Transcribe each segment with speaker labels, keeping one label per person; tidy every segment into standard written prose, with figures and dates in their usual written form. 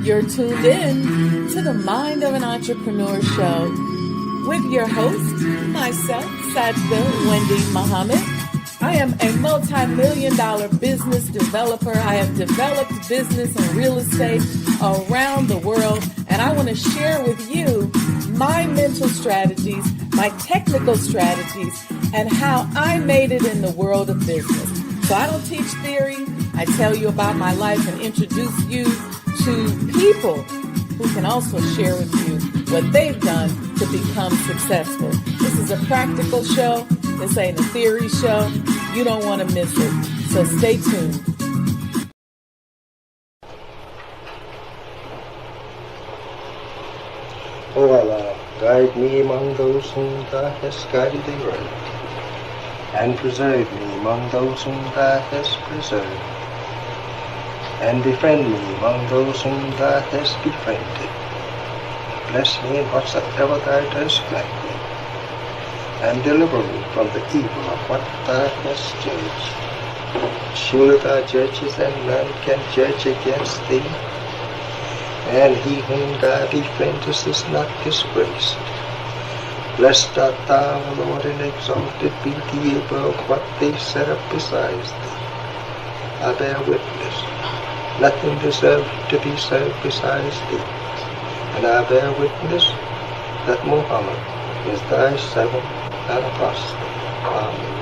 Speaker 1: You're tuned in to the Mind of an Entrepreneur show with your host, myself, Sajdah Wendy Muhammad. I am a multi-million-dollar business developer. I have developed business and real estate around the world, and I want to share with you my mental strategies, my technical strategies, and how I made it in the world of business. So I don't teach theory. I tell you about my life and introduce you to people who can also share with you what they've done to become successful. This is a practical show. This ain't a theory show. You don't want to miss it. So stay tuned.
Speaker 2: O Allah, guide me among those whom Thou hast guided aright, and preserve me among those whom Thou hast preserved, and befriend me among those whom Thou hast befriended. Bless me in whatsoever Thou dost grant me, and deliver me from the evil of what Thou hast judged. Surely Thou judgest, and none can judge against Thee, and he whom Thou befriendest is not disgraced. Blessed art Thou, O Lord, and exalted be Thee above what they set up besides Thee. I bear witness, nothing deserves to be served besides Thee, and I bear witness that Muhammad is Thy servant and apostle. Amen.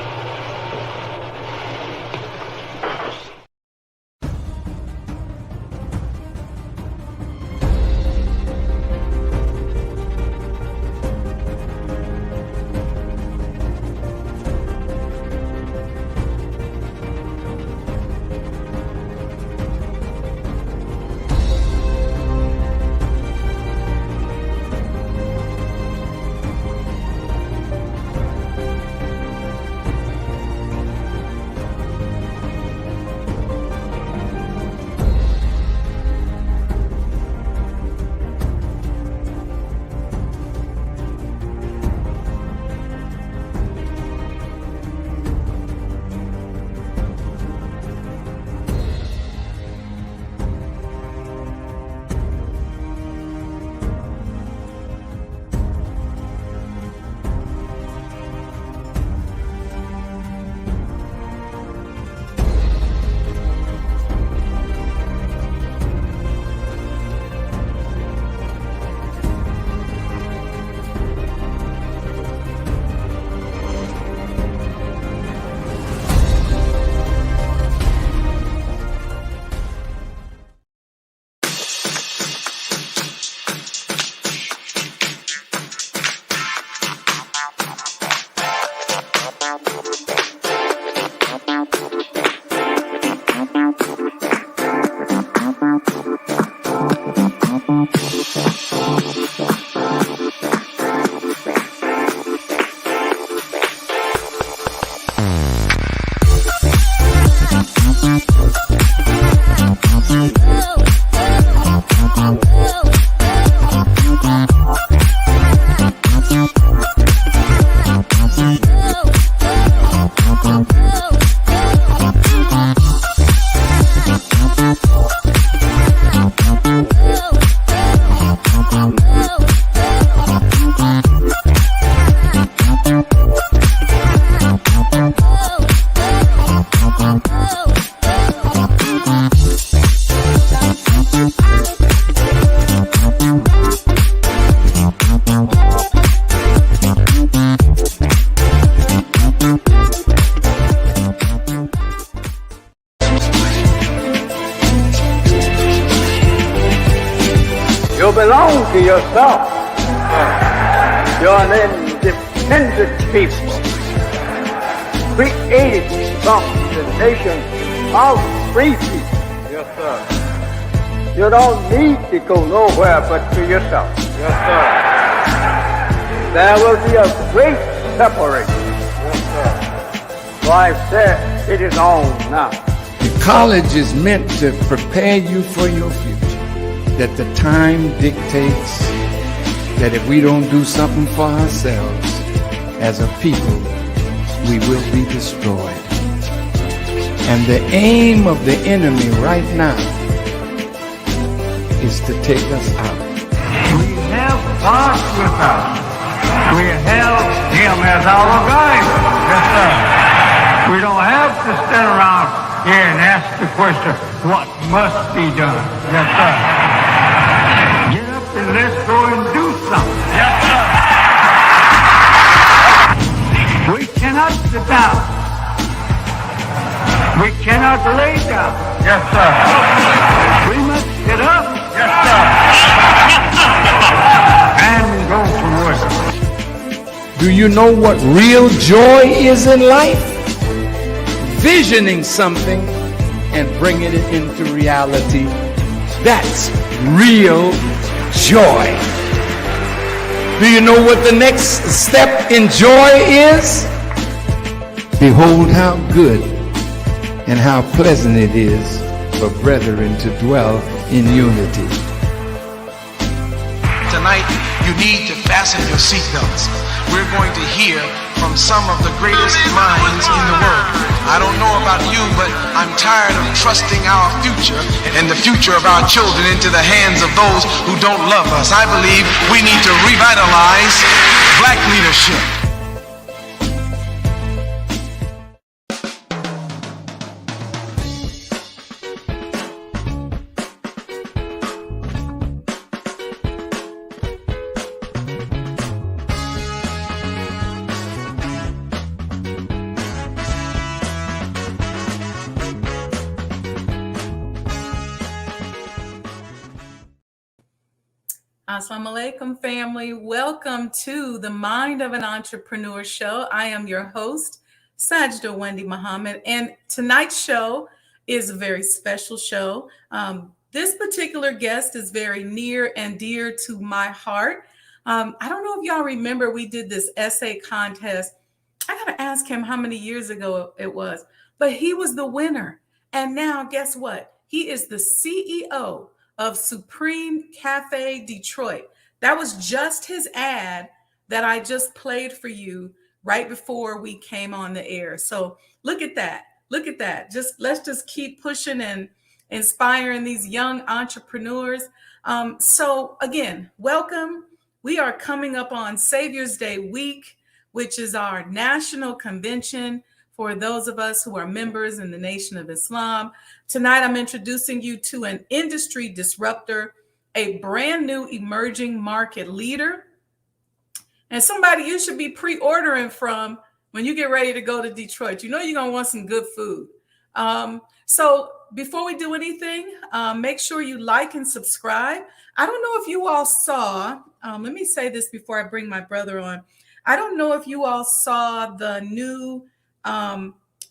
Speaker 3: You belong to yourself. You're an independent people, created from the nation of free people. Yes, sir. You don't need to go nowhere but to yourself. Yes, sir. There will be a great separation. Yes, sir. So I said it is on now.
Speaker 4: The college is meant to prepare you for your future. That the time dictates that if we don't do something for ourselves as a people, we will be destroyed. And the aim of the enemy right now is to take us out.
Speaker 3: We have God with us. We have Him as our guide. Yes, sir. We don't have to stand around here and ask the question, what must be done? Yes, sir. Get up and let's go and do something. Yes, sir. We cannot sit down. We cannot lay down. Yes, sir. We must get up. Yes, sir. And go to work.
Speaker 4: Do you know what real joy is in life? Visioning something and bringing it into reality. That's real joy. Do you know what the next step in joy is? Behold how good and how pleasant it is for brethren to dwell in unity.
Speaker 5: Tonight, you need to fasten your seatbelts. We're going to hear from some of the greatest minds in the world. I don't know about you, but I'm tired of trusting our future and the future of our children into the hands of those who don't love us. I believe we need to revitalize black leadership.
Speaker 1: Assalamu alaikum, family. Welcome to the Mind of an Entrepreneur show. I am your host, Sajdah Wendy Muhammad, and tonight's show is a very special show. This particular guest is very near and dear to my heart. I don't know if y'all remember we did this essay contest. I got to ask him how many years ago it was, but he was the winner. And now guess what? He is the CEO of Supreme Cafe Detroit. That was just his ad that I just played for you right before we came on the air. So look at that. Look at that. Let's just keep pushing and inspiring these young entrepreneurs. So again, welcome. We are coming up on Savior's Day week, which is our national convention for those of us who are members in the Nation of Islam. Tonight, I'm introducing you to an industry disruptor, a brand new emerging market leader, and somebody you should be pre-ordering from when you get ready to go to Detroit. You know you're going to want some good food. So before we do anything, make sure you like and subscribe. I don't know if you all saw, let me say this before I bring my brother on. I don't know if you all saw the new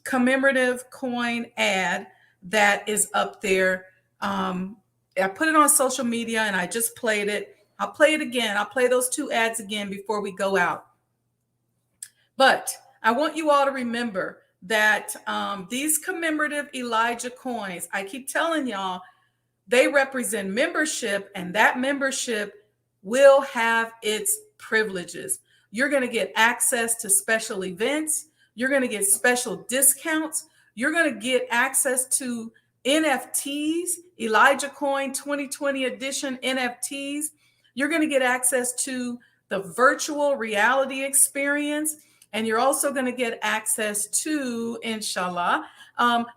Speaker 1: commemorative coin ad that is up there. I put it on social media and I just played it. I'll play it again. I'll play those two ads again before we go out. But I want you all to remember that these commemorative Elijah coins, I keep telling y'all, they represent membership, and that membership will have its privileges. You're going to get access to special events. You're going to get special discounts. You're going to get access to NFTs, Elijah Coin 2020 edition NFTs. You're going to get access to the virtual reality experience. And you're also going to get access to, inshallah,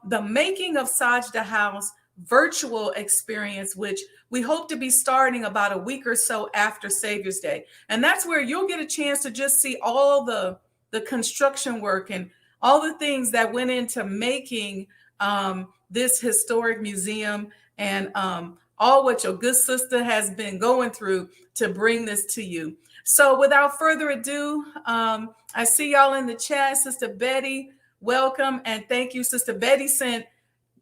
Speaker 1: the Making of Sajdah House virtual experience, which we hope to be starting about a week or so after Savior's Day. And that's where you'll get a chance to just see all the construction work and all the things that went into making this historic museum, and all what your good sister has been going through to bring this to you. So without further ado, I see y'all in the chat. Sister Betty, welcome. And thank you. Sister Betty sent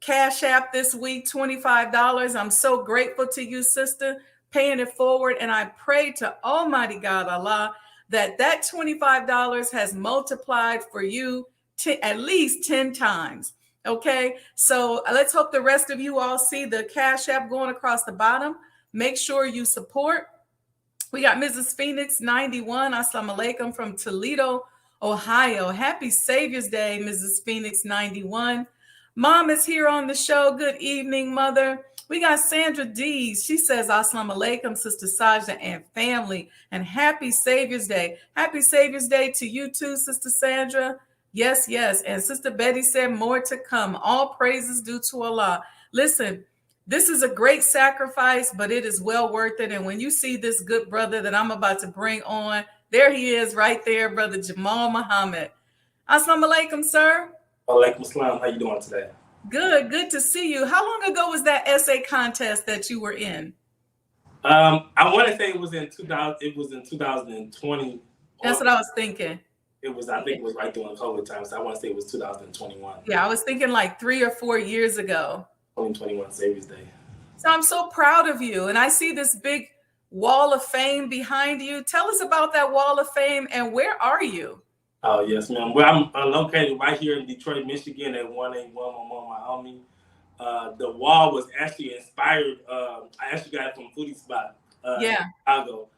Speaker 1: Cash App this week, $25. I'm so grateful to you, sister, paying it forward. And I pray to Almighty God, Allah, that $25 has multiplied for you at least 10 times. Okay, so let's hope the rest of you all see the Cash App going across the bottom. Make sure you support. We got Mrs. Phoenix 91. Assalamu alaikum from Toledo, Ohio. Happy Savior's Day, Mrs. Phoenix 91. Mom is here on the show. Good evening, Mother. We got Sandra Dees. She says, Assalamu alaikum, Sister Sajdah and family, and happy Savior's Day. Happy Savior's Day to you too, Sister Sandra. Yes, yes. And Sister Betty said, more to come. All praises due to Allah. Listen, this is a great sacrifice, but it is well worth it. And when you see this good brother that I'm about to bring on, there he is right there, Brother Jamaal Muhammad. Assalamu alaikum, sir.
Speaker 6: Walaikum assalam. How you doing today?
Speaker 1: Good to see you. How long ago was that essay contest that you were in?
Speaker 6: I want to say it was in 2000. It was in 2020.
Speaker 1: That's what I was thinking.
Speaker 6: It was. I think it was right during COVID time. So I want to say it was 2021.
Speaker 1: Yeah, I was thinking like 3 or 4 years ago.
Speaker 6: 2021 Savior's Day.
Speaker 1: So I'm so proud of you, and I see this big wall of fame behind you. Tell us about that wall of fame, and where are you?
Speaker 6: Oh yes, ma'am. Well, I'm located right here in Detroit, Michigan, at 181 Wyoming. The wall was actually inspired. I actually got it from Foodie Spot. Chicago.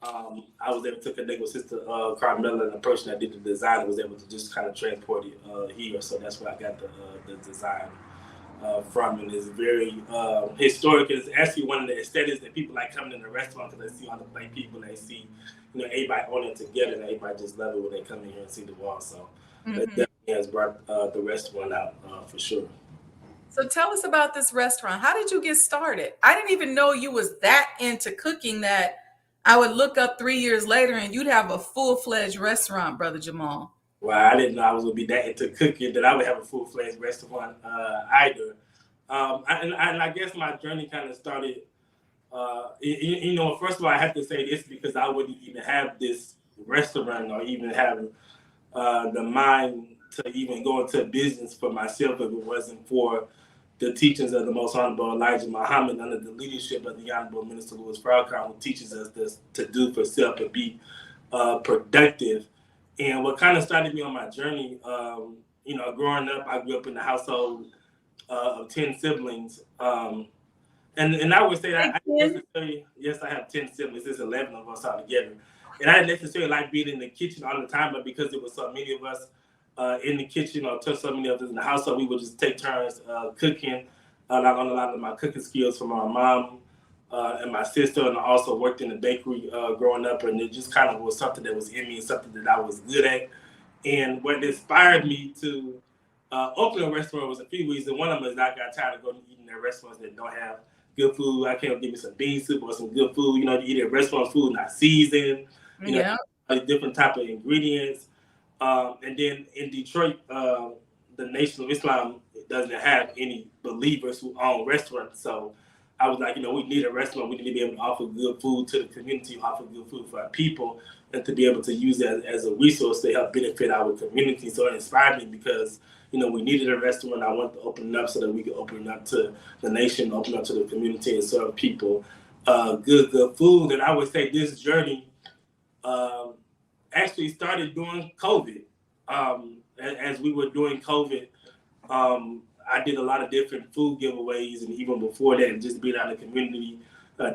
Speaker 6: I was able to connect with Sister Carmela, and the person that did the design was able to just kind of transport it here. So that's where I got the design from, and it's very historic. It's actually one of the aesthetics that people like coming in the restaurant because they see all the black people, and they see, everybody on it together, and everybody just love it when they come in here and see the wall. So it definitely has brought the restaurant out for sure.
Speaker 1: So tell us about this restaurant. How did you get started? I didn't even know you was that into cooking that I would look up 3 years later and you'd have a full-fledged restaurant, Brother Jamaal.
Speaker 6: Well, I didn't know I was going to be that into cooking that I would have a full-fledged restaurant either. I guess my journey kind of started, first of all, I have to say this because I wouldn't even have this restaurant or even have the mind to even go into business for myself if it wasn't for the teachings of the Most Honorable Elijah Muhammad under the leadership of the Honorable Minister Louis Farrakhan, who teaches us this, to do for self and be productive. And what kind of started me on my journey, growing up, I grew up in a household of 10 siblings. And I would say that yes, I have 10 siblings. There's 11 of us all together. And I didn't necessarily like being in the kitchen all the time, but because there was so many of us in the kitchen or so many of us in the household, we would just take turns cooking. I learned a lot of my cooking skills from my mom and my sister, and I also worked in the bakery growing up, and it just kind of was something that was in me and something that I was good at. And what inspired me to open a restaurant was a few reasons. One of them is I got tired of going to eating at restaurants that don't have good food. I can't give me some bean soup or some good food. You eat at restaurant food not seasoned. Different type of ingredients. And then in Detroit, the Nation of Islam doesn't have any believers who own restaurants. So I was like, we need a restaurant. We need to be able to offer good food to the community, offer good food for our people, and to be able to use that as a resource to help benefit our community. So it inspired me because, we needed a restaurant. I wanted to open it up so that we could open it up to the nation, open it up to the community, and serve people good food. And I would say this journey actually started during COVID. As we were doing COVID, I did a lot of different food giveaways, and even before that, just being out in the community,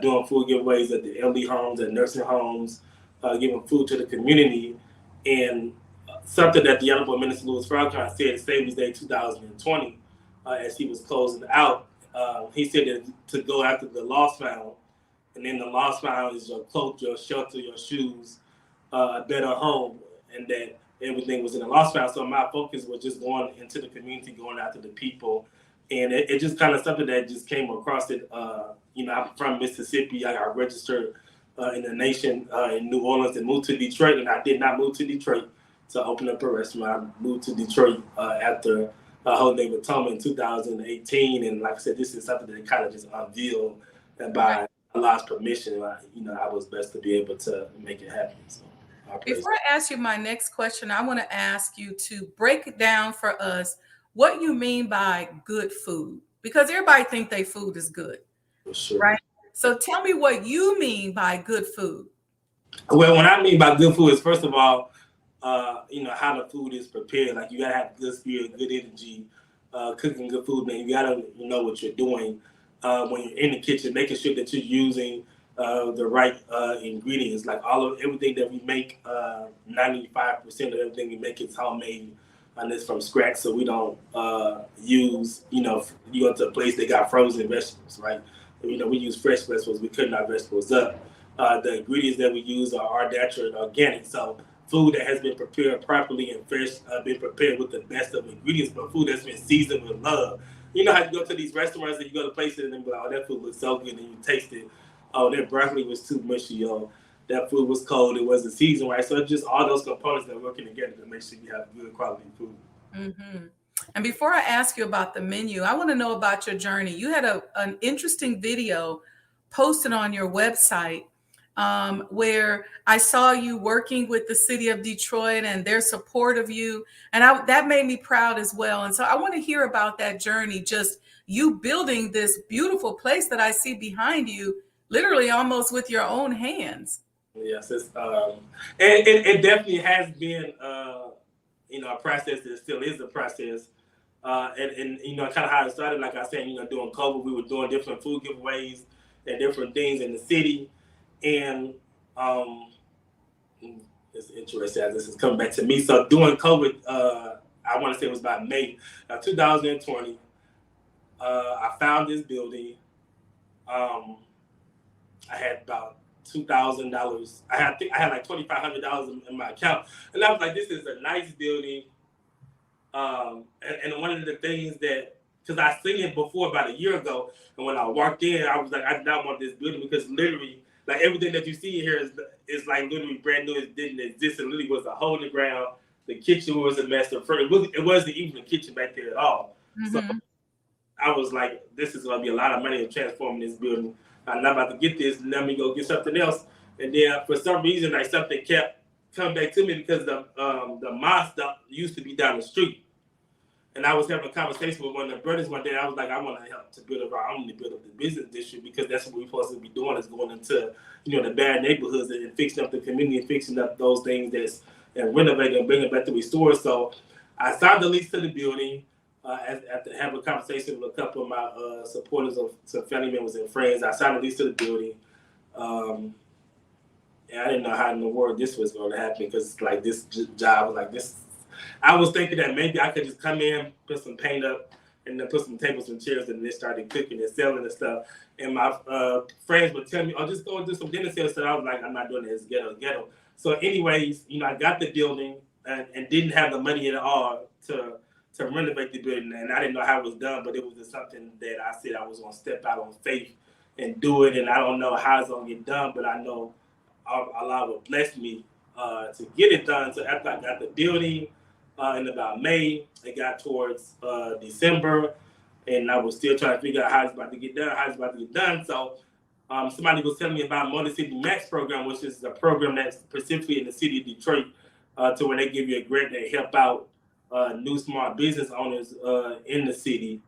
Speaker 6: doing food giveaways at the elderly homes, at nursing homes, giving food to the community. And something that the Honorable Minister Louis Farrakhan said Savior's Day 2020, as he was closing out, he said that to go after the lost found, and then the lost found is your cloak, your shelter, your shoes, a better home, and that everything was in the lost found. So my focus was just going into the community, going after the people. And it just kind of something that just came across it. I'm from Mississippi. I got registered in the nation in New Orleans and moved to Detroit. And I did not move to Detroit to open up a restaurant. I moved to Detroit after Holy Name Atonement in 2018. And like I said, this is something that kind of just unveiled that by Allah's permission, I was best to be able to make it happen. So.
Speaker 1: Before I ask you my next question, I want to ask you to break it down for us what you mean by good food, because everybody think their food is good,
Speaker 6: for sure.
Speaker 1: Right? So tell me what you mean by good food.
Speaker 6: Well, what I mean by good food is, first of all, how the food is prepared. Like, you got to have good spirit, good energy, cooking good food. Man, you got to know what you're doing when you're in the kitchen, making sure that you're using the right ingredients. Like everything that we make, 95% of everything we make is homemade and it's from scratch. So we don't use, you go to a place they got frozen vegetables, right? We use fresh vegetables. We cutting our vegetables up. The ingredients that we use are natural and organic. So food that has been prepared properly and fresh, been prepared with the best of ingredients, but food that's been seasoned with love. You know how you go to these restaurants and you go to places and be like, oh, that food looks so good, and you taste it. Oh, that broccoli was too mushy. Oh, that food was cold. It wasn't seasoned right. So it's just all those components that are working together to make sure you have good quality food.
Speaker 1: Mm-hmm. And before I ask you about the menu, I want to know about your journey. You had an interesting video posted on your website where I saw you working with the city of Detroit and their support of you. And that made me proud as well. And so I want to hear about that journey, just you building this beautiful place that I see behind you, literally almost with your own hands.
Speaker 6: Yes, it definitely has been, a process. It still is a process. And kind of how it started, like I said, during COVID, we were doing different food giveaways and different things in the city. And it's interesting as this is coming back to me. So during COVID, I want to say it was about May 2020, I found this building. I had about $2,000. I had like $2,500 in my account, and I was like, "This is a nice building." And one of the things that, because I seen it before about a year ago, and when I walked in, I was like, I did not want this building because literally, like everything that you see here is like literally brand new. It didn't exist. It literally was a hole in the ground. The kitchen was a mess. It wasn't even a kitchen back there at all. Mm-hmm. So I was like, this is going to be a lot of money to transform this building. I'm not about to get this. Let me go get something else. And then for some reason, like something kept coming back to me because the mosque used to be down the street. And I was having a conversation with one of the brothers one day. I was like, I want to help to build up our own, to build up the business district, because that's what we're supposed to be doing, is going into, the bad neighborhoods and fixing up the community and fixing up those things and renovating and bringing it back to restore. So I signed the lease to the building. After having a conversation with a couple of my supporters of some family members and friends, I signed the lease to the building. And I didn't know how in the world this was going to happen, because like this job was like this. I was thinking that maybe I could just come in, put some paint up, and then put some tables and chairs, and then started cooking and selling and stuff. And my friends would tell me, "Oh, just go and do some dinner sales." So I was like, "I'm not doing this. Ghetto." So, anyways, I got the building and didn't have the money at all to renovate the building, and I didn't know how it was done, but it was just something that I said I was going to step out on faith and do it. And I don't know how it's going to get done, but I know Allah will bless me to get it done. So after I got the building in about May, it got towards December, and I was still trying to figure out how it's about to get done. So somebody was telling me about Motor City Max program, which is a program that's specifically in the city of Detroit, to where they give you a grant that help out new small business owners in the city,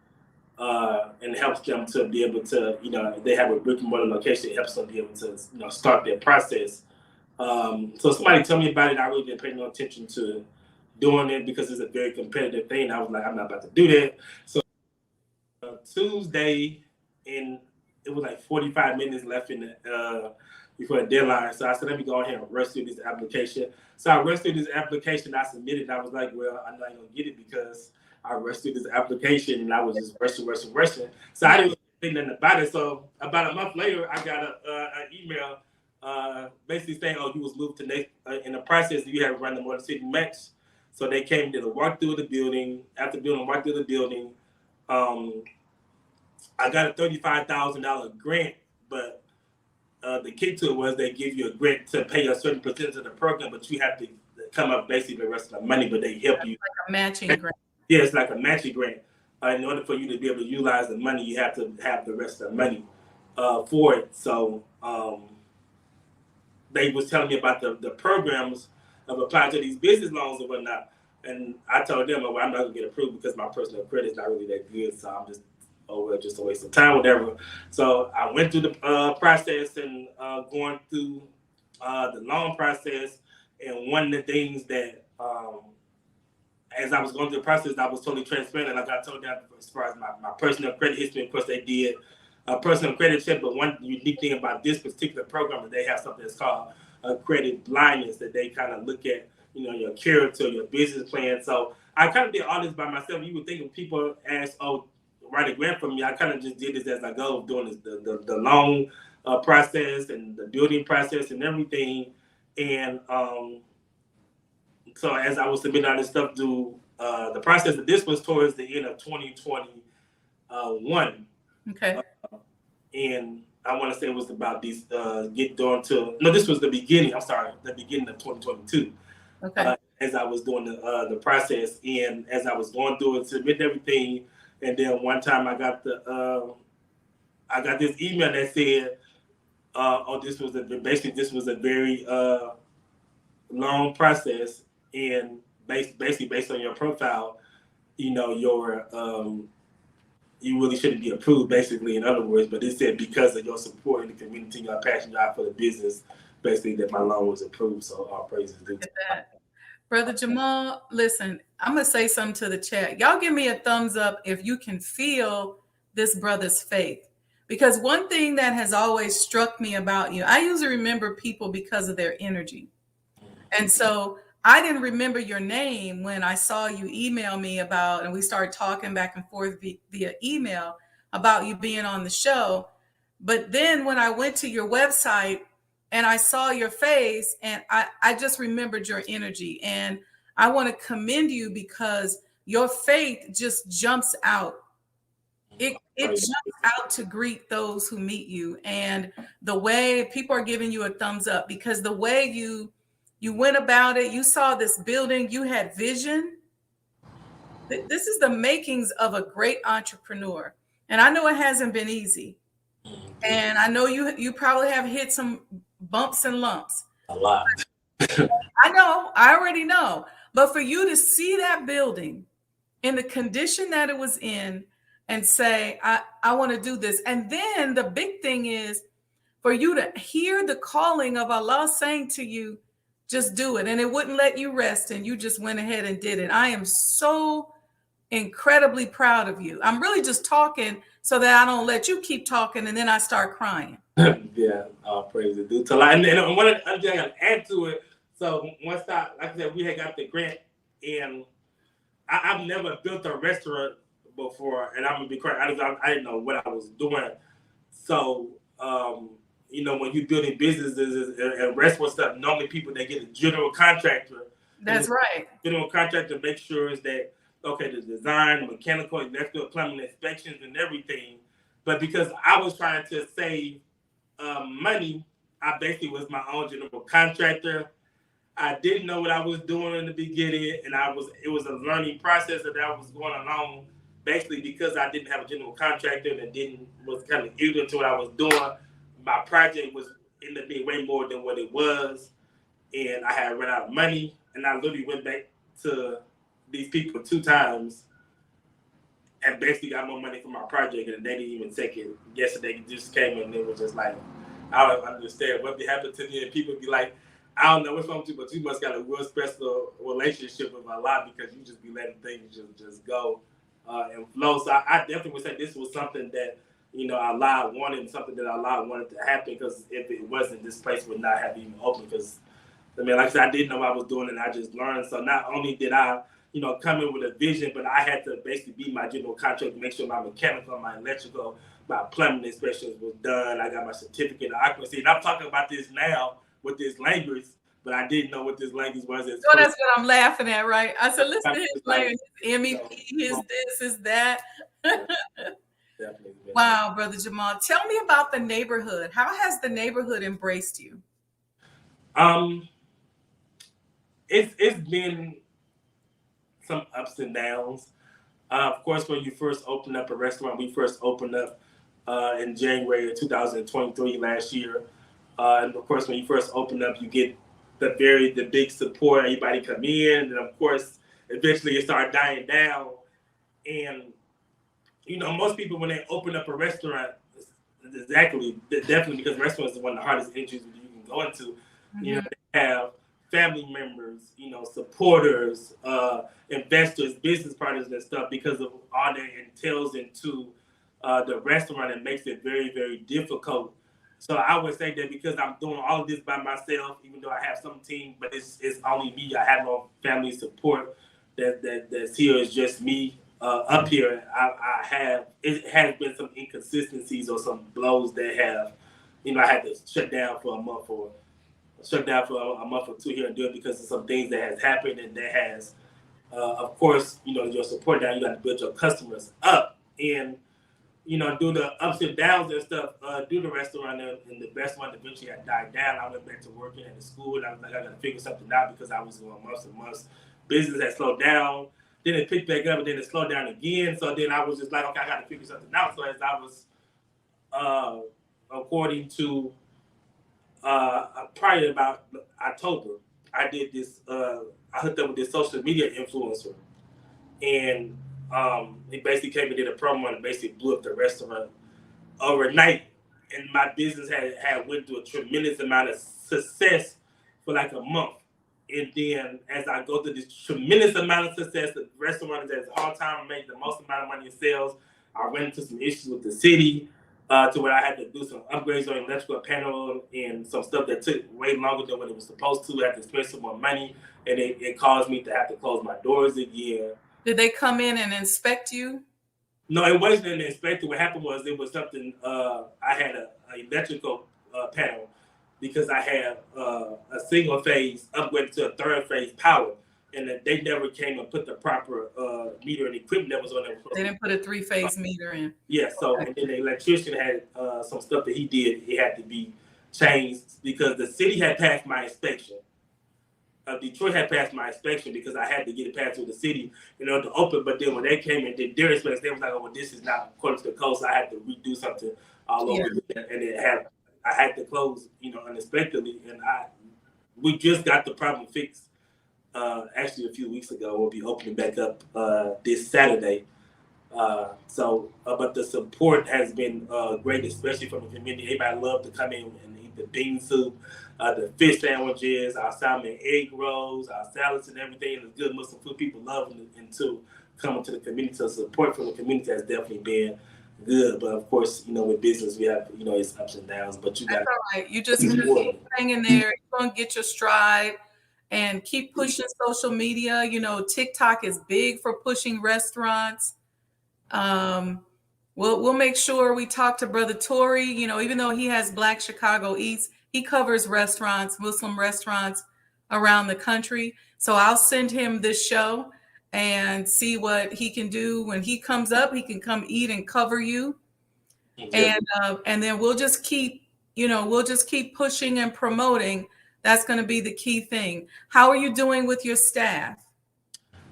Speaker 6: and helps them to be able to, if they have a brick and mortar location, it helps them be able to, start their process. So somebody told me about it. I really didn't pay no attention to doing it because it's a very competitive thing. I was like, I'm not about to do that. So Tuesday, and it was like 45 minutes left in the before the deadline. So I said, let me go ahead and rush through this application. So I rushed through this application. I submitted. And I was like, well, I'm not going to get it because I rushed through this application and I was just rushing. So I didn't think nothing about it. So about a month later, I got an email basically saying, oh, you was moved to next in the process. You had to run the Motor City Max. So they came, did a walkthrough of the building. After doing a walkthrough of the building, I got a $35,000 grant, but the kick to it was they give you a grant to pay a certain percentage of the program, but you have to come up basically the rest of the money, but they help you.
Speaker 1: Like a matching grant.
Speaker 6: Yeah, it's like a matching grant. In order for you to be able to utilize the money, you have to have the rest of the money for it. So they was telling me about the programs of applying to these business loans and whatnot. And I told them, well, I'm not going to get approved because my personal credit is not really that good. So I'm just, just a waste of time, whatever. So I went through the process and going through the loan process. And one of the things that, as I was going through the process, I was totally transparent. Like I told them, as far as my personal credit history, of course, they did a personal credit check. But one unique thing about this particular program is they have something that's called a credit blindness, that they kind of look at, your character, your business plan. So I kind of did all this by myself. You would think if people ask, "Oh, write a grant for me," I kind of just did this as I go, doing this, the loan process and the building process and everything. And so as I was submitting all this stuff through the process, this was towards the end of 2021.
Speaker 1: Okay.
Speaker 6: And I want to say it was about these this was the beginning. I'm sorry, the beginning of 2022.
Speaker 1: Okay.
Speaker 6: As I was doing the process, and as I was going through it, submitting everything, and then one time I got this email that said, this was a very long process, and basically based on your profile, you really shouldn't be approved, basically, in other words. But it said because of your support in the community, your passion out for the business, basically that my loan was approved. So all praises due to that.
Speaker 1: Brother Jamaal, listen, I'm going to say something to the chat. Y'all give me a thumbs up if you can feel this brother's faith. Because one thing that has always struck me about you, I usually remember people because of their energy. And so I didn't remember your name when I saw you email me about, and we started talking back and forth via email about you being on the show. But then when I went to your website and I saw your face, and I just remembered your energy. And I want to commend you because your faith just jumps out. It jumps out to greet those who meet you. And the way people are giving you a thumbs up, because the way you went about it, you saw this building, you had vision. This is the makings of a great entrepreneur. And I know it hasn't been easy. And I know you probably have hit some bumps and lumps.
Speaker 6: A lot.
Speaker 1: I know, I already know. But for you to see that building in the condition that it was in and say, I want to do this. And then the big thing is for you to hear the calling of Allah saying to you, just do it. And it wouldn't let you rest. And you just went ahead and did it. I am so incredibly proud of you. I'm really just talking so that I don't let you keep talking and then I start crying.
Speaker 6: Yeah, praise the due to Allah. And one other thing I got to add to it. So once like I said, we had got the grant, and I've never built a restaurant before, and I'm gonna be correct. I didn't know what I was doing. So when you're building businesses and restaurant stuff, normally people they get a general contractor.
Speaker 1: That's right.
Speaker 6: General contractor makes sure is that okay, the design, mechanical, electrical, plumbing inspections, and everything. But because I was trying to save money, I basically was my own general contractor. I didn't know what I was doing in the beginning, and it was a learning process that I was going along. Basically, because I didn't have a general contractor and was kind of ignorant to what I was doing, my project ended up being way more than what it was, and I had run out of money, and I literally went back to these people 2 times and basically got more money for my project, and they didn't even take it. Yesterday just came and it was just like, I don't understand what happened to me, and people be like, I don't know what's wrong with you, but you must got a real special relationship with Allah because you just be letting things just go and flow. So I definitely would say this was something that Allah wanted, and something that Allah wanted to happen, because if it wasn't, this place would not have even opened. Because like I said, I didn't know what I was doing, and I just learned. So not only did I come in with a vision, but I had to basically be my general contractor, make sure my mechanical, my electrical, my plumbing inspections was done. I got my certificate of occupancy, and I'm talking about this now with this language, but I didn't know what this language was. So
Speaker 1: that's what I'm laughing at, right? I said, listen to his language, his MEP, his this, his that.
Speaker 6: Definitely.
Speaker 1: Wow, Brother Jamaal. Tell me about the neighborhood. How has the neighborhood embraced you?
Speaker 6: It's been some ups and downs. Of course, when you first open up a restaurant, we first opened up in January of 2023 last year. And of course, when you first open up, you get the big support. Everybody come in, and of course, eventually it started dying down. And most people when they open up a restaurant, definitely because restaurants is one of the hardest industries you can go into. Mm-hmm. They have family members, supporters, investors, business partners, and stuff, because of all that entails into the restaurant. It makes it very, very difficult. So I would say that because I'm doing all of this by myself, even though I have some team, but it's only me. I have no family support. that's here is just me up here. It has been some inconsistencies or some blows that have, I had to shut down for a month or two here and do it because of some things that has happened and that has, of course, your support down. You got to build your customers up and do the ups and downs and stuff, do the restaurant, and the restaurant eventually had died down. I went back to working at the school, and I was like, I got to figure something out because I was going months and months. Business had slowed down, then it picked back up, and then it slowed down again. So then I was just like, okay, I got to figure something out. So as I was, according to probably about October, I did this. I hooked up with this social media influencer, and he basically came and did a promo and basically blew up the restaurant overnight. And my business had went through a tremendous amount of success for like a month. And then as I go through this tremendous amount of success, the restaurant is at a hard time to make the most amount of money in sales. I ran into some issues with the city to where I had to do some upgrades on electrical panel and some stuff that took way longer than what it was supposed to. I had to spend some more money, and it caused me to have to close my doors again.
Speaker 1: Did they come in and inspect you?
Speaker 6: No, it wasn't an inspector. What happened was it was something. I had an electrical panel because I had a single phase upgraded to a third phase power, and they never came and put the proper meter and equipment that was on there.
Speaker 1: They didn't put a 3-phase meter in.
Speaker 6: Yeah. So and then the electrician had some stuff that he did. It had to be changed because the city had passed my inspection. Detroit had passed my inspection because I had to get it passed through the city, to open. But then when they came and did their inspection, they was like, "Oh, well, this is not according to the code." So I had to redo something all over again, and I had to close, unexpectedly. And we just got the problem fixed. Actually, a few weeks ago, we'll be opening back up this Saturday. But the support has been great, especially from the community. Everybody loved to come in and eat the bean soup, the fish sandwiches, our salmon and egg rolls, our salads and everything. The good Muslim food people love and to coming to the community. So support from the community has definitely been good. But of course, with business, we have, it's ups and downs. But you got
Speaker 1: that's all right. You just keep hanging there. You're gonna get your stride. And keep pushing social media. TikTok is big for pushing restaurants. We'll make sure we talk to Brother Tory. Even though he has Black Chicago Eats, he covers restaurants, Muslim restaurants around the country. So I'll send him this show and see what he can do. When he comes up, he can come eat and cover you. And then we'll just keep pushing and promoting. That's going to be the key thing. How are you doing with your staff?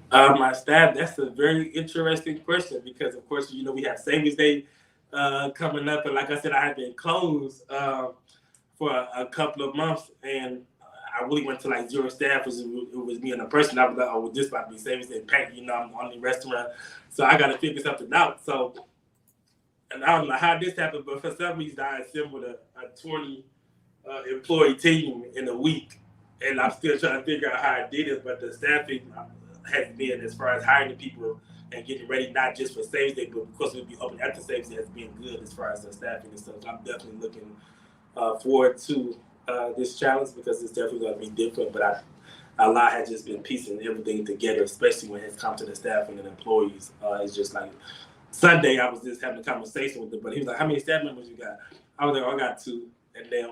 Speaker 6: My staff, that's a very interesting question because, of course, we have Savings Day coming up. And like I said, I had been closed for a couple of months. And I really went to like zero staff. It was me and a person. I was like, oh, well, this might be Savings Day packed. I'm on the restaurant. So I got to figure something out. So, and I don't know how this happened, but for some reason, I assembled a 20 employee team in a week, and I'm still trying to figure out how I did it. But the staffing has been, as far as hiring the people and getting ready, not just for Savings Day, but of course we'll be open after Savings Day, has been good as far as the staffing and stuff. So I'm definitely looking forward to this challenge because it's definitely going to be different. But Allah has just been piecing everything together, especially when it's come to the staffing and employees. It's just like Sunday, I was just having a conversation with him, but he was like, "How many staff members you got?" I was like, "Oh, I got 2," and then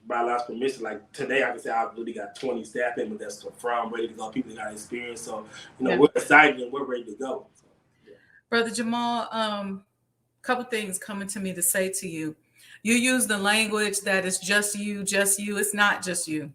Speaker 6: by Allah's permission, like today, I can say I've really got 20 staff members that's confirmed, ready to go. People that got experience, so we're excited and we're ready to go. So, yeah.
Speaker 1: Brother Jamaal, couple things coming to me to say to you. You use the language that it's just you. It's not just you.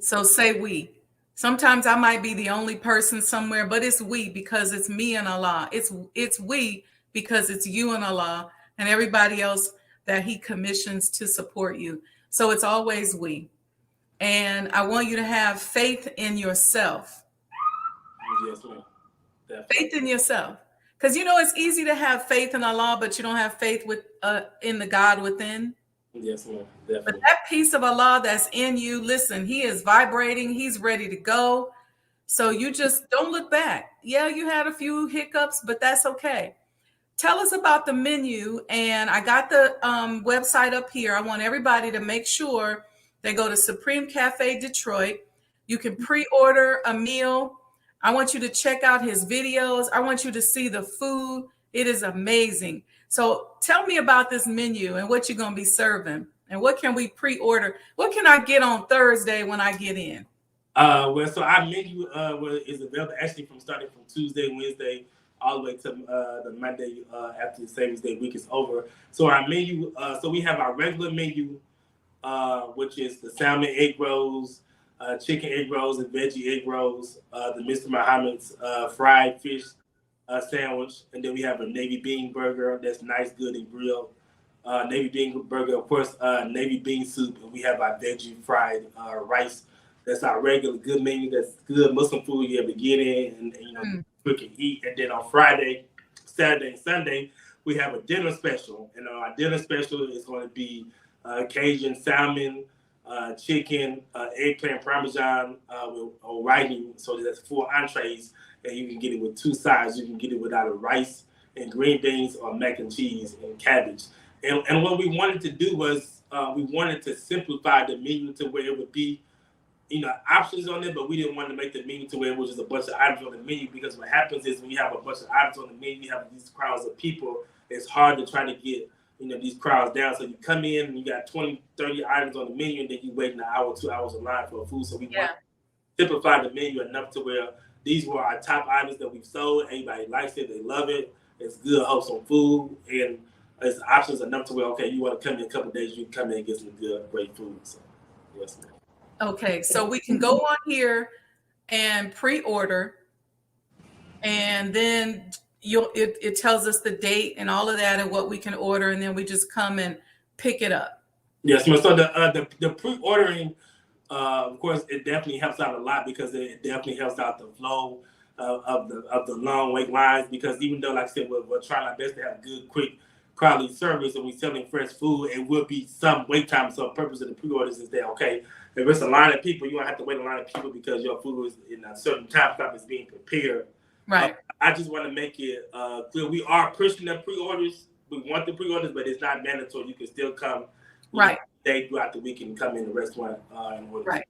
Speaker 1: So say we. Sometimes I might be the only person somewhere, but it's we because it's me and Allah. It's we because it's you and Allah and everybody else that he commissions to support you. So it's always we. And I want you to have faith in yourself.
Speaker 6: Yes, ma'am.
Speaker 1: Faith in yourself. Because it's easy to have faith in Allah, but you don't have faith in the God within.
Speaker 6: Yes, ma'am. Definitely.
Speaker 1: But that piece of Allah that's in you, listen, he is vibrating, he's ready to go. So you just don't look back. Yeah, you had a few hiccups, but that's okay. Tell us about the menu. And I got the website up here. I want everybody to make sure they go to Supreme Cafe Detroit. You can pre-order a meal I want you to check out his videos. I want you to see the food. It is amazing. So tell me about this menu and what you're going to be serving and what can we pre-order? What can I get on Thursday when I get in?
Speaker 6: Well, so our menu is available actually from starting from Tuesday, Wednesday, all the way to the Monday after the Savings Day week is over. So our menu, so we have our regular menu, which is the salmon egg rolls, chicken egg rolls, and veggie egg rolls, the Mr. Muhammad's fried fish sandwich, and then we have a navy bean burger that's nice, good, and grilled. Navy bean burger, of course, navy bean soup, and we have our veggie fried rice. That's our regular good menu. That's good Muslim food you ever get in, and you know, quick and eat. And then on Friday, Saturday, and Sunday, we have a dinner special. And our dinner special is going to be Cajun salmon, chicken, eggplant parmesan with whiting. So that's 4 entrees, and you can get it with 2 sides. You can get it with either rice and green beans or mac and cheese and cabbage. And what we wanted to do was we wanted to simplify the menu to where it would be, you know, options on it, but we didn't want to make the menu to where it was just a bunch of items on the menu, because what happens is when you have a bunch of items on the menu, you have these crowds of people, it's hard to try to get, you know, these crowds down. So you come in and you got 20, 30 items on the menu, and then you wait an hour, 2 hours in line for food. So we want to simplify the menu enough to where these were our top items that we've sold. Everybody likes it, they love it. It's good, wholesome food, and it's options enough to where, okay, you want to come in a couple of days, you can come in and get some good, great food. So, yes, ma'am.
Speaker 1: Okay, so we can go on here and pre-order, and then it tells us the date and all of that and what we can order, and then we just come and pick it up.
Speaker 6: Yes, ma'am. So the pre-ordering, of course, it definitely helps out a lot, because it definitely helps out the flow of the long wait lines. Because even though, like I said, we're trying our best to have good, quick, quality service, and we're selling fresh food, it will be some wait time. So the purpose of the pre-orders is that, okay, if it's a line of people, you don't have to wait a line of people because your food is in a certain time slot is being prepared.
Speaker 1: Right.
Speaker 6: I just want to make it clear, we are pushing the pre-orders. We want the pre-orders, but it's not mandatory. You can still come day throughout the week and come in the restaurant and order.
Speaker 1: Right.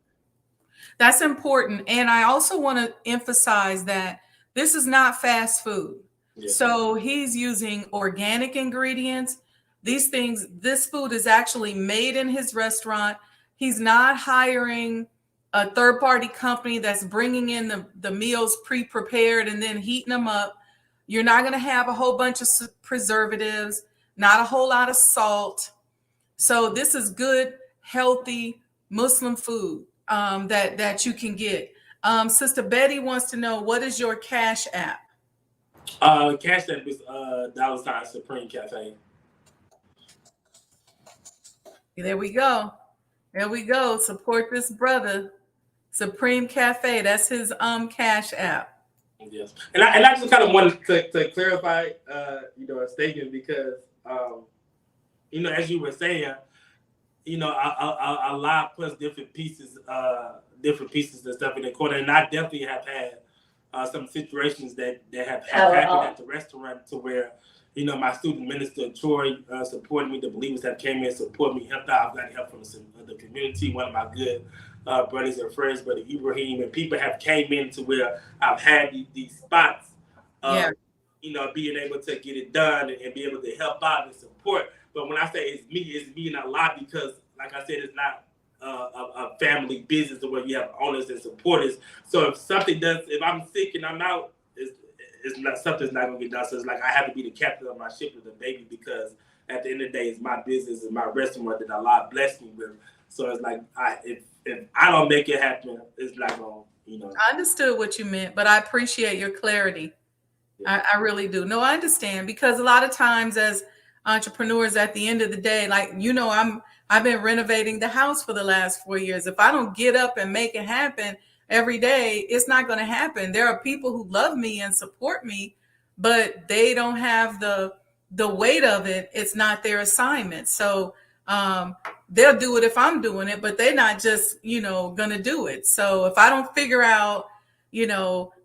Speaker 1: That's important. And I also want to emphasize that this is not fast food. Yeah. So he's using organic ingredients. These things, this food is actually made in his restaurant. He's not hiring a third-party company that's bringing in the meals pre-prepared and then heating them up. You're not going to have a whole bunch of preservatives, not a whole lot of salt. So this is good, healthy Muslim food that you can get. Sister Betty wants to know, what is your Cash App?
Speaker 6: Cash App is $ Supreme Cafe.
Speaker 1: There we go. There we go. Support this brother. Supreme Cafe. That's his Cash App.
Speaker 6: Yes. And I just kind of wanted to clarify a statement, because as you were saying, a lot plus different pieces and stuff in the corner. And I definitely have had some situations that have happened at the restaurant, to where, my student minister, Troy, supported me. The believers have came in, support me, helped out. I've gotten help from the community. One of my good brothers and friends, Brother Ibrahim, and people have came in to where I've had these spots, being able to get it done and be able to help out and support. But when I say it's me and a lot, because, like I said, it's not a family business where you have owners and supporters. So if I'm sick and I'm out, something's not gonna get done. So it's like I have to be the captain of my ship with the baby, because at the end of the day, it's my business and my restaurant that Allah blessed me with. So it's like if I don't make it happen, it's not gonna,
Speaker 1: I understood what you meant, but I appreciate your clarity. Yeah. I really do. No, I understand, because a lot of times as entrepreneurs, at the end of the day, like, I've been renovating the house for the last 4 years. If I don't get up and make it happen every day, it's not going to happen. There are people who love me and support me, but they don't have the weight of it. It's not their assignment. So they'll do it if I'm doing it, but they're not just, going to do it. So if I don't figure out,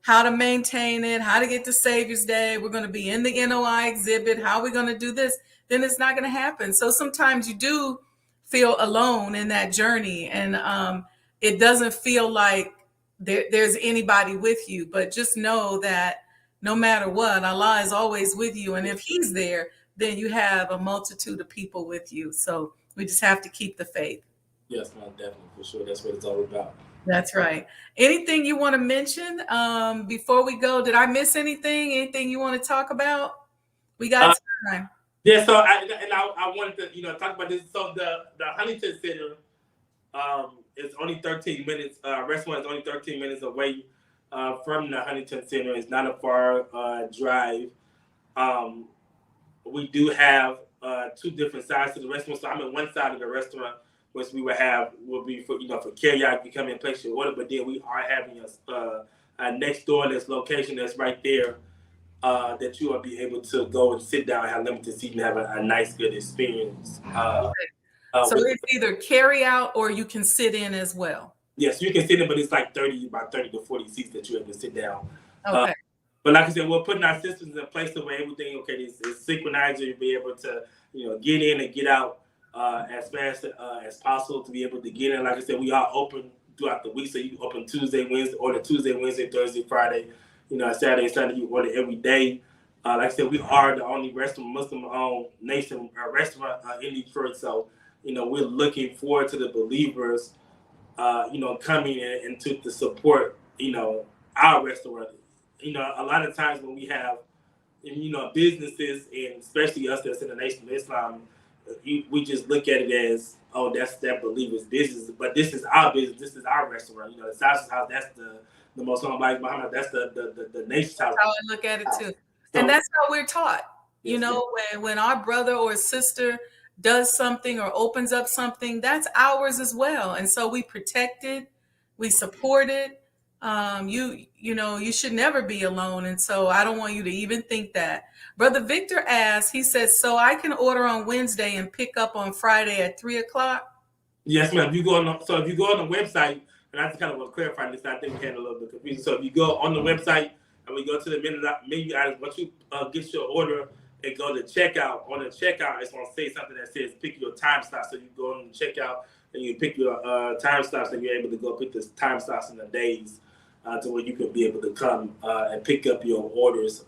Speaker 1: how to maintain it, how to get to Savior's Day, we're going to be in the NOI exhibit, how are we going to do this, then it's not going to happen. So sometimes you do feel alone in that journey, and it doesn't feel like there's anybody with you, but just know that no matter what, Allah is always with you. And if he's there, then you have a multitude of people with you. So we just have to keep the faith.
Speaker 6: Yes, man, definitely, for sure. That's what it's all about.
Speaker 1: That's right. Anything you want to mention before we go? Did I miss anything? Anything you want to talk about? We got time.
Speaker 6: Yeah, so I wanted to talk about this. So the Huntington Center is only 13 minutes. Restaurant is only 13 minutes away from the Huntington Center. It's not a far drive. We do have two different sides to the restaurant. So I'm in one side of the restaurant, which will be for for carryout. You come in and place your order, but then we are having a next door this location that's right there that you will be able to go and sit down and have limited seating and have a nice good experience.
Speaker 1: So it's either carry out or you can sit in as well.
Speaker 6: Yes, you can sit in, but it's like 30 to 40 seats that you're able to sit down.
Speaker 1: Okay.
Speaker 6: But like I said, we're putting our systems in place where everything is synchronized. You'll be able to get in and get out as fast as possible to be able to get in. Like I said, we are open throughout the week, so you open Tuesday, Wednesday, or the Tuesday, Wednesday, Thursday, Friday. Saturday, Sunday, you order every day. Like I said, we are the only Muslim-owned nation restaurant in Detroit. So, we're looking forward to the believers, coming in and to support, our restaurant. A lot of times when we have, businesses, and especially us that's in the Nation of Islam, we just look at it as, oh, that's that believer's business. But this is our business. This is our restaurant. The Sajdah house, that's the most like Muhammad. That's the nation's house.
Speaker 1: That's how I look at it too. And that's how we're taught.
Speaker 6: Yes,
Speaker 1: when our brother or sister does something or opens up something, that's ours as well. And so we protect it, we support it. You should never be alone. And so I don't want you to even think that. Brother Victor asked, he says, so I can order on Wednesday and pick up on Friday at 3:00?
Speaker 6: Yes, ma'am. If you go on the website, and I just kind of want to clarify this, I think we had a little bit of confusion. So if you go on the website and we go to the menu items, once you get your order and go to checkout, on the checkout, it's going to say something that says pick your time slot. So you go on the checkout and you pick your time slots, and you're able to go pick the time slots in the days to where you can be able to come and pick up your orders.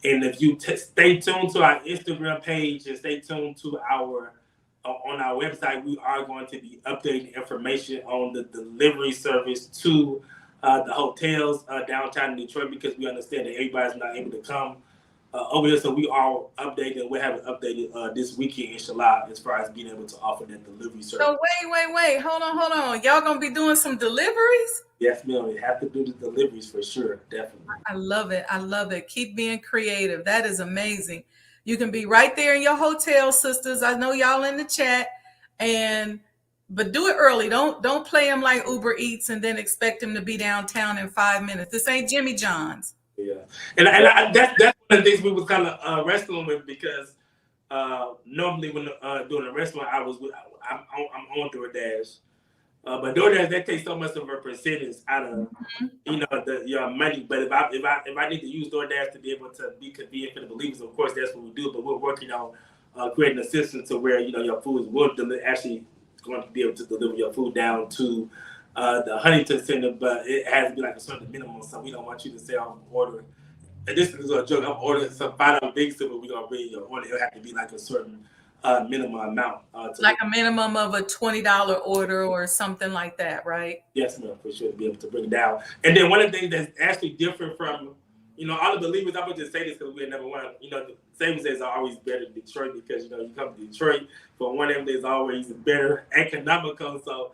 Speaker 6: And if you stay tuned to our Instagram page and stay tuned to on our website, we are going to be updating information on the delivery service to the hotels downtown in Detroit, because we understand that everybody's not able to come over here. So we are updating. We're having updated this weekend, inshallah, as far as being able to offer that delivery service.
Speaker 1: So wait. Hold on. Y'all going to be doing some deliveries?
Speaker 6: Yes, ma'am. We have to do the deliveries for sure. Definitely.
Speaker 1: I love it. Keep being creative. That is amazing. You can be right there in your hotel, sisters. I know y'all in the chat, but do it early. Don't play them like Uber Eats and then expect them to be downtown in 5 minutes. This ain't Jimmy John's.
Speaker 6: Yeah, and that's one of the things we was kind of wrestling with, because normally when doing a restaurant, I'm on DoorDash, but DoorDash, that takes so much of a percentage out of your money. But if I need to use DoorDash to be able to be convenient for the believers, of course that's what we do. But we're working on creating a system to where your food will actually going to be able to deliver your food down to the Huntington Center, but it has to be like a certain minimum. So we don't want you to say I'm ordering. And this is a joke. I'm ordering some $5 big soup, but we're gonna bring your order. It'll have to be like a certain minimum amount.
Speaker 1: Like a minimum of a $20 order or something like that, right?
Speaker 6: Yes, ma'am, for sure, to be able to bring it down. And then one of the things that's actually different from, all the believers, I'm going to just say this because we're number one, the savings days are always better in Detroit, because, you come to Detroit, for one of them days always better economical. So,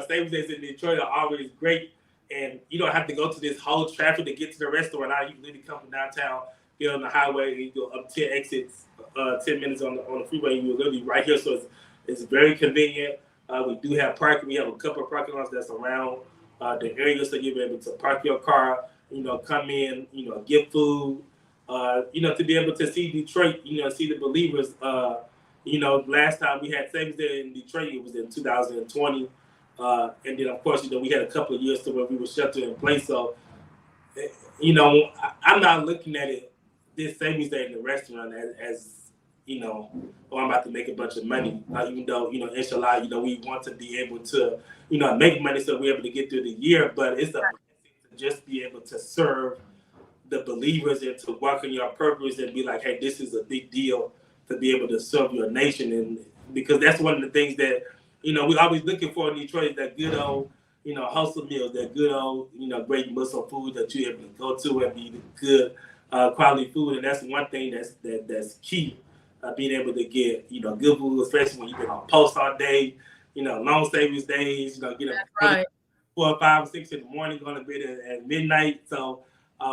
Speaker 6: savings days in Detroit are always great. And you don't have to go to this whole traffic to get to the restaurant. Now you can literally come from downtown, get on the highway, and you go up 10 exits, 10 minutes on the freeway, and you're literally right here. So it's very convenient. We do have parking. We have a couple of parking lots that's around the area, so you'll be able to park your car, come in, get food, to be able to see Detroit, see the believers. Last time we had savings day in Detroit, it was in 2020. And then, of course, we had a couple of years to where we were sheltered in place. So, I'm not looking at it, this savings day in the restaurant, as I'm about to make a bunch of money. Even though, inshallah, we want to be able to, make money so we're able to get through the year. But it's a blessing to just be able to serve the believers and to work on your purpose and be like, hey, this is a big deal to be able to serve your nation. And because that's one of the things that, we're always looking for in Detroit, that good old, hustle meals, that good old, great Muslim food that you're able to go to and be good quality food. And that's one thing that's key, being able to get, good food, especially when you've been on post all day, long savings days, get up 4, 5, 6 in the morning, going to bed at midnight. So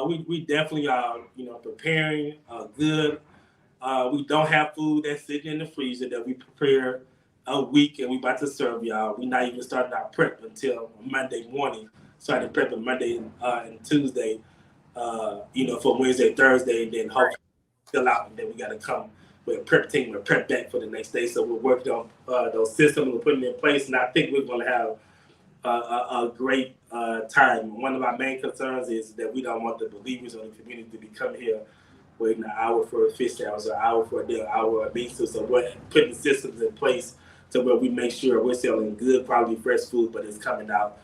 Speaker 6: we definitely are, preparing good. We don't have food that's sitting in the freezer that we prepare a week and we about to serve y'all. We're not even starting our prep until Monday morning. Started prepping Monday and Tuesday, for Wednesday, Thursday, and then hopefully fill out, and then we got to come with a prep team and prep back for the next day. So we're working on those systems, we're putting in place, and I think we're going to have a great time. One of my main concerns is that we don't want the believers or the community to be coming here waiting an hour for a fish sandwich, or an hour for a dinner, hour of beef soup. So we're putting systems in place to where we make sure we're selling good quality fresh food, but it's coming out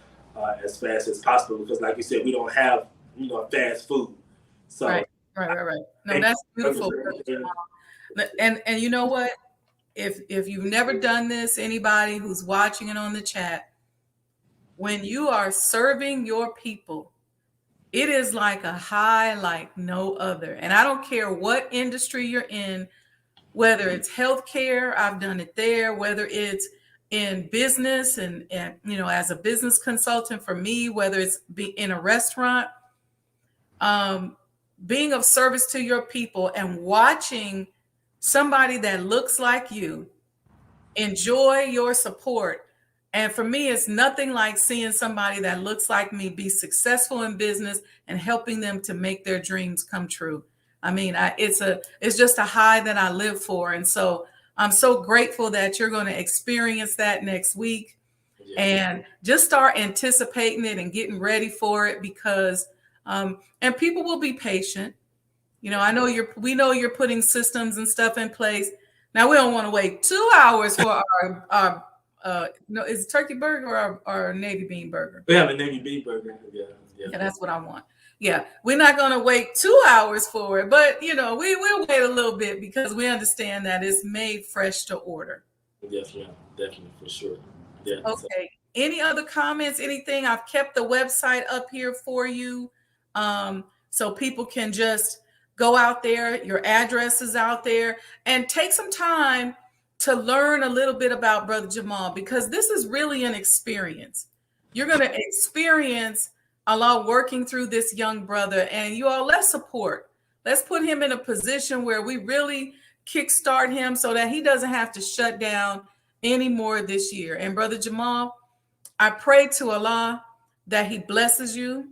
Speaker 6: as fast as possible. Because like you said, we don't have, fast food. So
Speaker 1: Right. No, that's beautiful. And you know what? If you've never done this, anybody who's watching it on the chat, when you are serving your people, it is like a high like no other. And I don't care what industry you're in, whether it's healthcare, I've done it there, whether it's in business and as a business consultant for me, whether it's in a restaurant, being of service to your people and watching somebody that looks like you enjoy your support. And for me, it's nothing like seeing somebody that looks like me be successful in business and helping them to make their dreams come true. I mean, it's just a high that I live for. And so I'm so grateful that you're going to experience that next week and just start anticipating it and getting ready for it, because and people will be patient. We know you're putting systems and stuff in place. Now we don't want to wait 2 hours for our no, is it turkey burger or our navy bean burger?
Speaker 6: We have a navy bean burger. Yeah,
Speaker 1: that's what I want. Yeah, we're not going to wait 2 hours for it, but we will wait a little bit because we understand that it's made fresh to order.
Speaker 6: Yes, ma'am. Definitely, for sure. Yeah.
Speaker 1: Okay. Any other comments? Anything? I've kept the website up here for you, so people can just go out there. Your address is out there, and take some time to learn a little bit about Brother Jamaal, because this is really an experience. You're going to experience Allah working through this young brother, and you all, let's support. Let's put him in a position where we really kickstart him so that he doesn't have to shut down anymore this year. And Brother Jamaal, I pray to Allah that he blesses you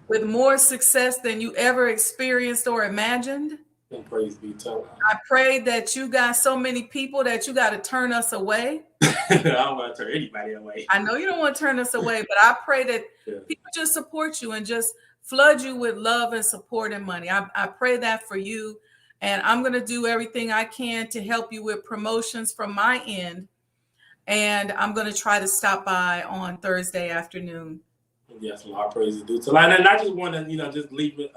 Speaker 1: with more success than you ever experienced or imagined.
Speaker 6: And praise be to Allah.
Speaker 1: I pray that you got so many people that you got to turn us away.
Speaker 6: I don't want to turn anybody away.
Speaker 1: I know you don't want to turn us away, but I pray that people just support you and just flood you with love and support and money. I pray that for you. And I'm going to do everything I can to help you with promotions from my end. And I'm going to try to stop by on Thursday afternoon.
Speaker 6: Yes, well, I praise you, dude. So, and I just want to, just leave it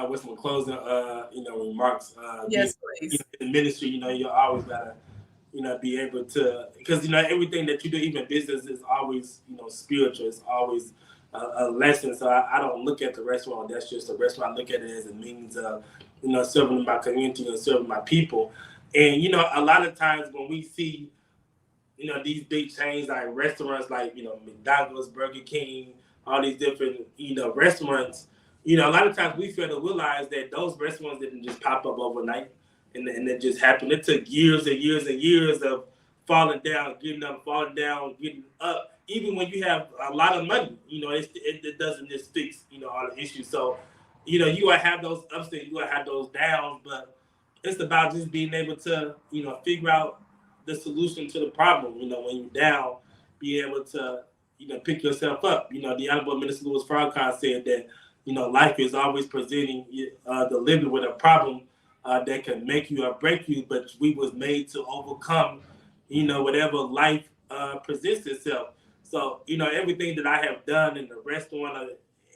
Speaker 6: with some closing, remarks.
Speaker 1: Yes, please.
Speaker 6: In ministry, you always gotta, be able to, because everything that you do, even business, is always, spiritual. It's always a lesson. So I don't look at the restaurant. That's just a restaurant. I look at it as a means of, serving my community and serving my people. And a lot of times when we see, these big chains like restaurants like, McDonald's, Burger King, all these different, restaurants, a lot of times we fail to realize that those restaurants didn't just pop up overnight and it just happened. It took years and years and years of falling down, getting up, falling down, getting up. Even when you have a lot of money, it doesn't just fix, all the issues. So, you gotta have those ups and you gotta have those downs, but it's about just being able to, figure out the solution to the problem. When you're down, be able to, pick yourself up. The Honorable Minister Louis Farrakhan said that, life is always presenting the living with a problem that can make you or break you, but we was made to overcome, whatever life presents itself. So, everything that I have done in the restaurant,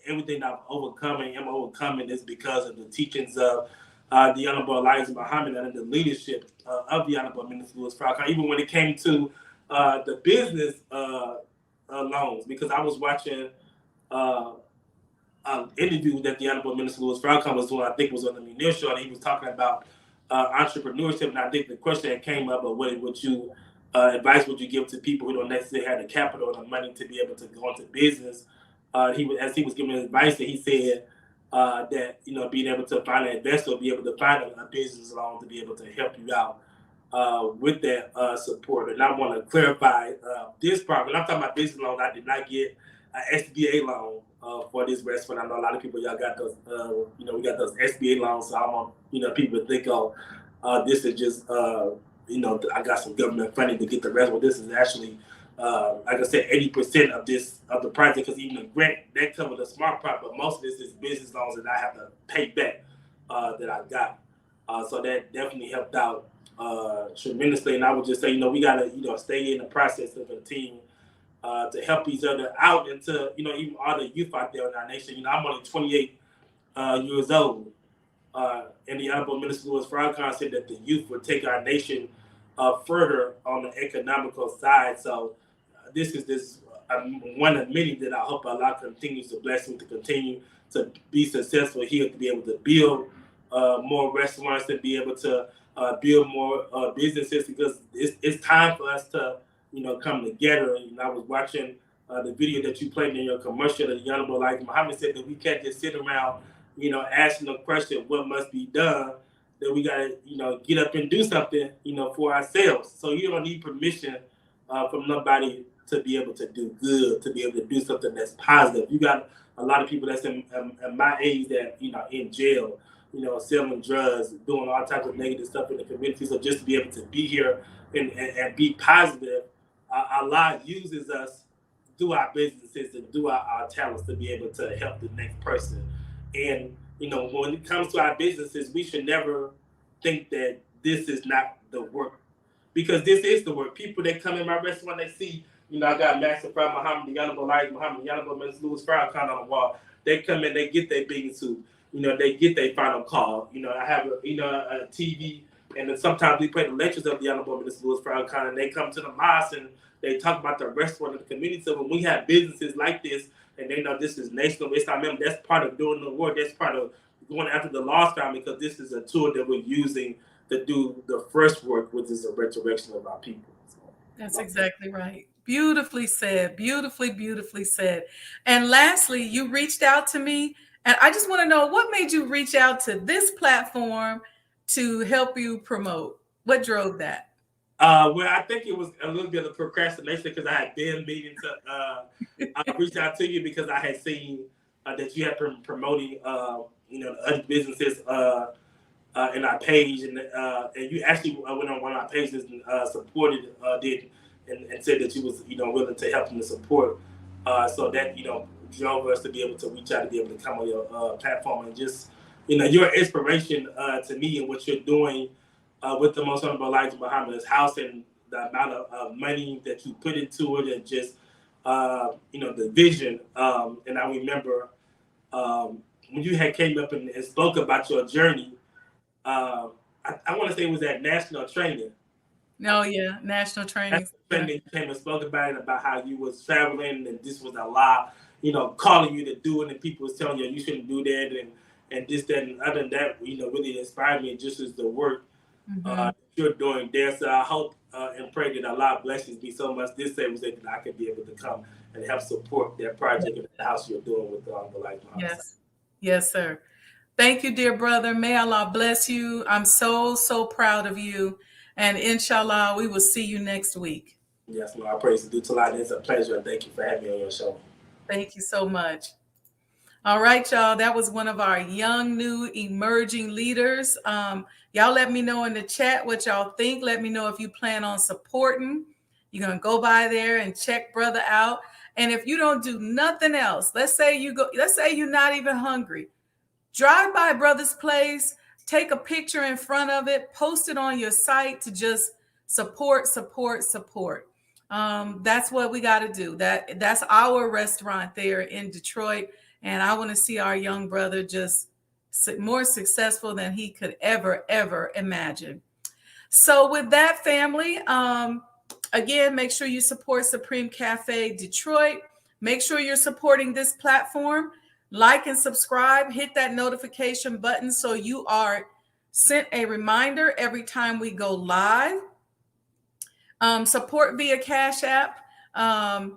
Speaker 6: everything I've overcome and am overcoming is because of the teachings of the Honorable Elijah Muhammad and the leadership of the Honorable Minister Louis Farrakhan, even when it came to the business loans, because I was watching interview that the Honorable Minister Louis Farrakhan was doing. I think it was on the Munir Show, and he was talking about entrepreneurship. And I think the question that came up of what advice would you give to people who don't necessarily have the capital or the money to be able to go into business? As he was giving advice, and he said that being able to find an investor, be able to find a business loan to be able to help you out with that support. And I want to clarify this part. When I'm talking about business loans, I did not get an SBA loan for this restaurant. I know a lot of people, y'all got those, we got those SBA loans. So I want, people to think, this is just, I got some government funding to get the restaurant. This is actually, like I said, 80% of the project, because even the grant, that covers the smart part, but most of this is business loans that I have to pay back that I got. So that definitely helped out tremendously. And I would just say, we got to, stay in the process of continue to help each other out, and to, even all the youth out there in our nation. I'm only 28 years old. And the Honorable Minister Louis Farrakhan said that the youth would take our nation further on the economical side. So this is one of many that I hope Allah continues to bless him to continue to be successful here, to be able to build more restaurants, to be able to build more businesses, because it's time for us to come together. I was watching the video that you played in your commercial that the Honorable Elijah Muhammad said that we can't just sit around asking the question what must be done, that we got to get up and do something for ourselves. So you don't need permission from nobody to be able to do good, to be able to do something that's positive. You got a lot of people that's in my age that in jail, selling drugs, doing all types of negative stuff in the community. So just to be able to be here and be positive, Allah uses us through our businesses and through our talents to be able to help the next person. And when it comes to our businesses, we should never think that this is not the work, because this is the work. People that come in my restaurant, they see, I got Master Fred Muhammad, the Honorable Elijah Muhammad, the Honorable Minister Louis Farrakhan on the wall. They come in, they get their bathing suit, they get their final call. I have a TV, and then sometimes we play the lectures of the Honorable Minister Louis Farrakhan, and they come to the mosque and they talk about the restaurant and the community. So when we have businesses like this, and they know this is national, that's part of doing the work. That's part of going after the lost family, because this is a tool that we're using to do the first work, which is the resurrection of our people. So,
Speaker 1: that's exactly right. Beautifully said. Beautifully, beautifully said. And lastly, you reached out to me, and I just want to know, what made you reach out to this platform to help you promote? What drove that?
Speaker 6: Well, I think it was a little bit of procrastination, because I had been meaning to reach out to you, because I had seen that you had been promoting, the other businesses in our page, and you actually went on one of our pages and supported and said that you was willing to help them to support. So that drove us to be able to reach out, to be able to come on your platform, and just your inspiration to me and what you're doing with the Most Honorable Elijah Muhammad's house, and the amount of money that you put into it, and just the vision. And I remember when you had came up and spoke about your journey. I want to say it was at National Training.
Speaker 1: No, yeah, National Training.
Speaker 6: You came and spoke about it, about how you was traveling, and this was a lot, calling you to do it, and people was telling you you shouldn't do that, and this, that, and other than that, really inspired me, just as the work you're doing there. So I hope and pray that Allah blesses me so much this day, that I could be able to come and help support that project in the house you're doing with the Life.
Speaker 1: Yes, sir. Thank you, dear brother. May Allah bless you. I'm so, so proud of you. And inshallah, we will see you next week.
Speaker 6: Yes, Lord. I praise you. It's a pleasure. And thank you for having me on your show.
Speaker 1: Thank you so much. All right, y'all. That was one of our young, new, emerging leaders. Y'all let me know in the chat what y'all think. Let me know if you plan on supporting. You're going to go by there and check brother out. And if you don't do nothing else, let's say you're not even hungry. Drive by brother's place, take a picture in front of it, post it on your site to just support. That's what we got to do. That's our restaurant there in Detroit. And I want to see our young brother just more successful than he could ever imagine. So with that, family, again, make sure you support Supreme Cafe Detroit. Make sure you're supporting this platform. Like and subscribe. Hit that notification button so you are sent a reminder every time we go live. Support via Cash App. I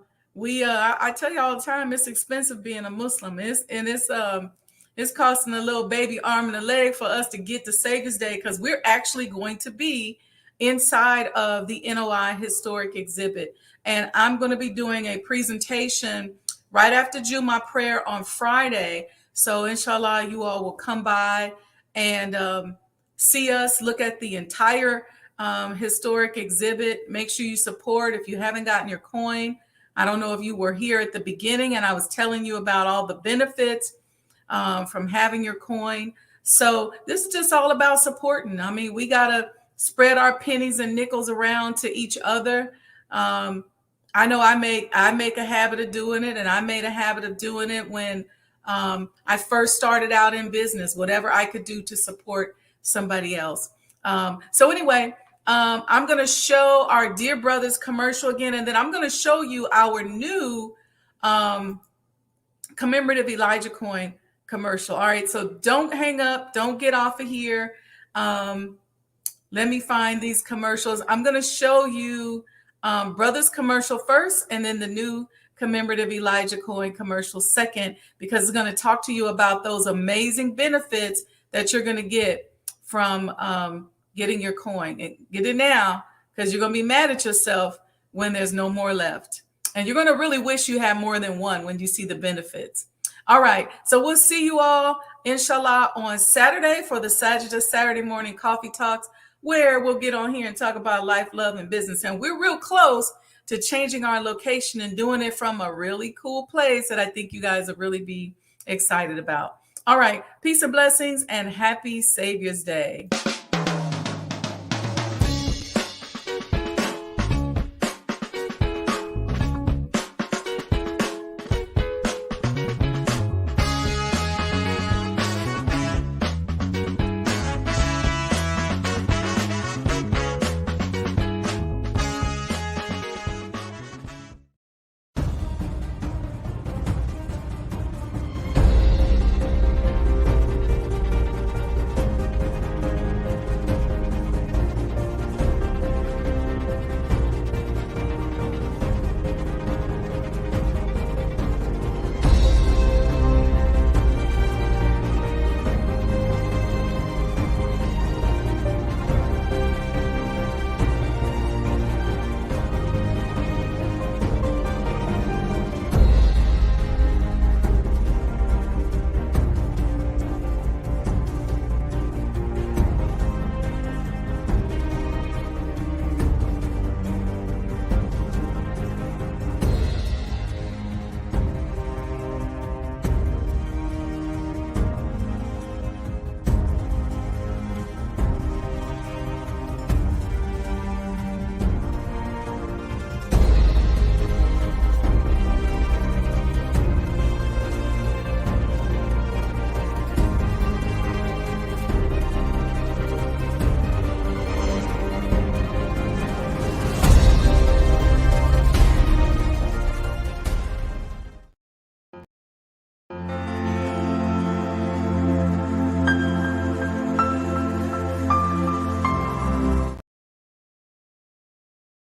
Speaker 1: tell you all the time, it's expensive being a Muslim. It's costing a little baby arm and a leg for us to get to Savior's Day, because we're actually going to be inside of the NOI historic exhibit. And I'm going to be doing a presentation right after Juma prayer on Friday. So inshallah, you all will come by and see us, look at the entire historic exhibit. Make sure you support. If you haven't gotten your coin, I don't know if you were here at the beginning and I was telling you about all the benefits from having your coin. So this is just all about supporting. I mean, we got to spread our pennies and nickels around to each other. I know I make a habit of doing it, and I made a habit of doing it when I first started out in business, whatever I could do to support somebody else. So anyway, I'm going to show our Dear Brothers commercial again, and then I'm going to show you our new commemorative Elijah coin commercial. All right, so don't hang up. Don't get off of here. Let me find these commercials. I'm going to show you Brothers commercial first, and then the new commemorative Elijah coin commercial second, because it's going to talk to you about those amazing benefits that you're going to get from getting your coin. And get it now, because you're going to be mad at yourself when there's no more left. And you're going to really wish you had more than one when you see the benefits. All right. So we'll see you all, inshallah, on Saturday for the Sajdah Saturday morning coffee talks, where we'll get on here and talk about life, love, and business. And we're real close to changing our location and doing it from a really cool place that I think you guys will really be excited about. All right. Peace and blessings, and happy Savior's Day.